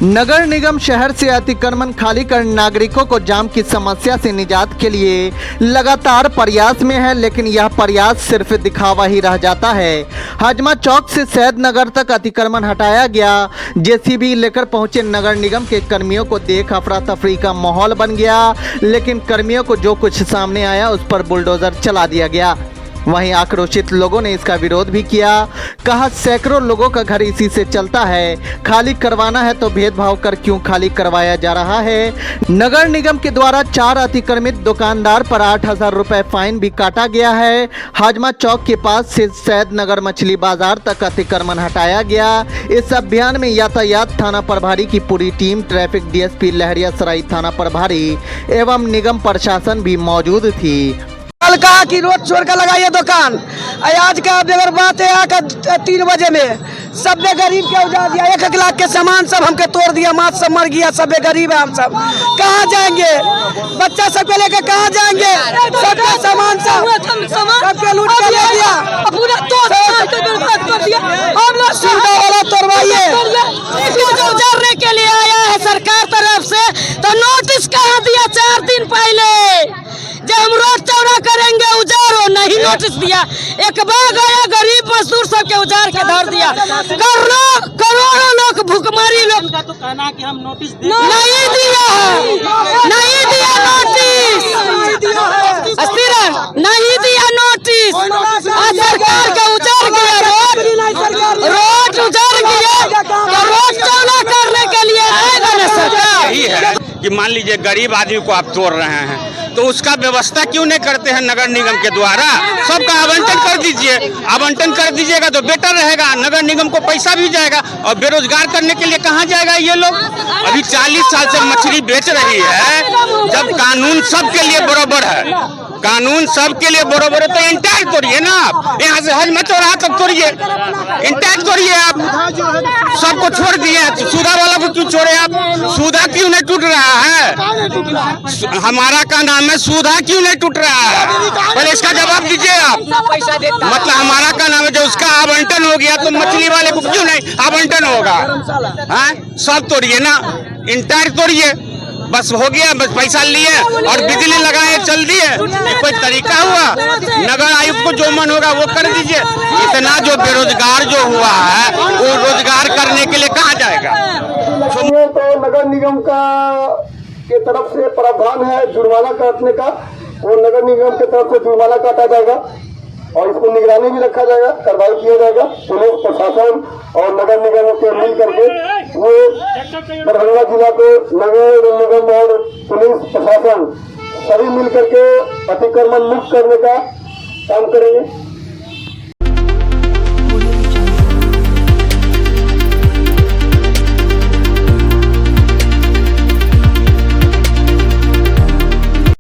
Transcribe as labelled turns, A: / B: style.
A: नगर निगम शहर से अतिक्रमण खाली कर नागरिकों को जाम की समस्या से निजात के लिए लगातार प्रयास में है, लेकिन यह प्रयास सिर्फ दिखावा ही रह जाता है। हजमा चौक से सैद नगर तक अतिक्रमण हटाया गया। जेसीबी लेकर पहुंचे नगर निगम के कर्मियों को देख अफरा तफरी का माहौल बन गया, लेकिन कर्मियों को जो कुछ सामने आया उस पर बुलडोजर चला दिया गया। वहीं आक्रोशित लोगों ने इसका विरोध भी किया। कहा, सैकड़ों लोगों का घर इसी से चलता है, खाली करवाना है तो भेदभाव कर क्यों खाली करवाया जा रहा है। नगर निगम के द्वारा 4 अतिक्रमित दुकानदार पर 8,000 रुपए फाइन भी काटा गया है। हाजमा चौक के पास से सैद नगर मछली बाजार तक अतिक्रमण हटाया गया। इस अभियान में यातायात थाना प्रभारी की पूरी टीम, ट्रैफिक डीएसपी लहरियासराय थाना प्रभारी एवं निगम प्रशासन भी मौजूद थी।
B: कल कहा कि रोड छोड़ कर लगाइए दुकान, आज का अगर बात है आकर 3 बजे में सब गरीब के उजाड़ दिया। 1-1 लाख के सामान सब हमके तोड़ दिया, माँ सब मर गया, सब गरीब है। हम सब कहाँ जाएंगे? बच्चा सबके लेकर कहाँ जाएंगे? सबके सामान सबके लूट कर ले दिया, पूरा हम लोग सीधा वाला तोड़वाइए। उजाड़ने के लिए आया है सरकार तरफ से, तो नोटिस कहाँ दिया 4 दिन पहले जब हम रोड चौड़ा करेंगे उजाड़ो, नहीं नोटिस दिया। एक बाग आया, गरीब मजदूर सबके उजाड़ के धर दिया। करोड़ों लोग भूखमरी लोग
C: तो कहना कि हम नोटिस
B: नहीं दिया है, नहीं दिया नोटिस, नहीं दिया नोटिस। सरकार का उजाड़ गया रोड उजाड़ गया, तो रोड चौड़ा करने के लिए आएगा ना सरकार।
D: यही है कि मान लीजिए गरीब आदमी को आप तोड़ रहे हैं तो उसका व्यवस्था क्यों नहीं करते हैं नगर निगम के द्वारा? सबका आवंटन कर दीजिए, आवंटन कर दीजिएगा तो बेटर रहेगा। नगर निगम को पैसा भी जाएगा और बेरोजगार करने के लिए कहाँ जाएगा ये लोग? अभी 40 साल से मछली बेच रही है, जब कानून सबके लिए बराबर है, कानून सबके लिए बराबर है तो इंटैक्ट तोड़िए ना आप। यहाँ से हजमा चौराहा तक तोड़िए, इंटैक्ट तोड़िए आप। सबको छोड़ दिए, सुधा वाला को क्यों छोड़े आप? सुधा क्यों नहीं टूट रहा है? हमारा का नाम है, सुधा क्यों नहीं टूट रहा है? पहले इसका जवाब दीजिए आप। मतलब हमारा का नाम है, जब उसका आवंटन हो गया तो मछली वाले को क्यों नहीं आवंटन होगा? हाँ, सब तोड़िए ना, इंटैक्ट तोड़िए, बस हो गया। बस पैसा लिए और बिजली लगाए चल दिए, कोई तरीका हुआ? नगर आयुक्त को जो मन होगा वो कर दीजिए। इतना जो बेरोजगार जो हुआ है वो रोजगार करने के लिए कहाँ जाएगा?
E: तो नगर निगम का के तरफ से प्रावधान है जुर्माना काटने का, वो नगर निगम के तरफ से जुर्माना काटा जाएगा और इसको निगरानी भी रखा जाएगा, कार्रवाई किया जाएगा। पुलिस प्रशासन और नगर निगम के मिल करके वो दरभंगा जिला को नगर निगम और पुलिस प्रशासन सभी मिल करके अतिक्रमण मुक्त करने का काम करेंगे।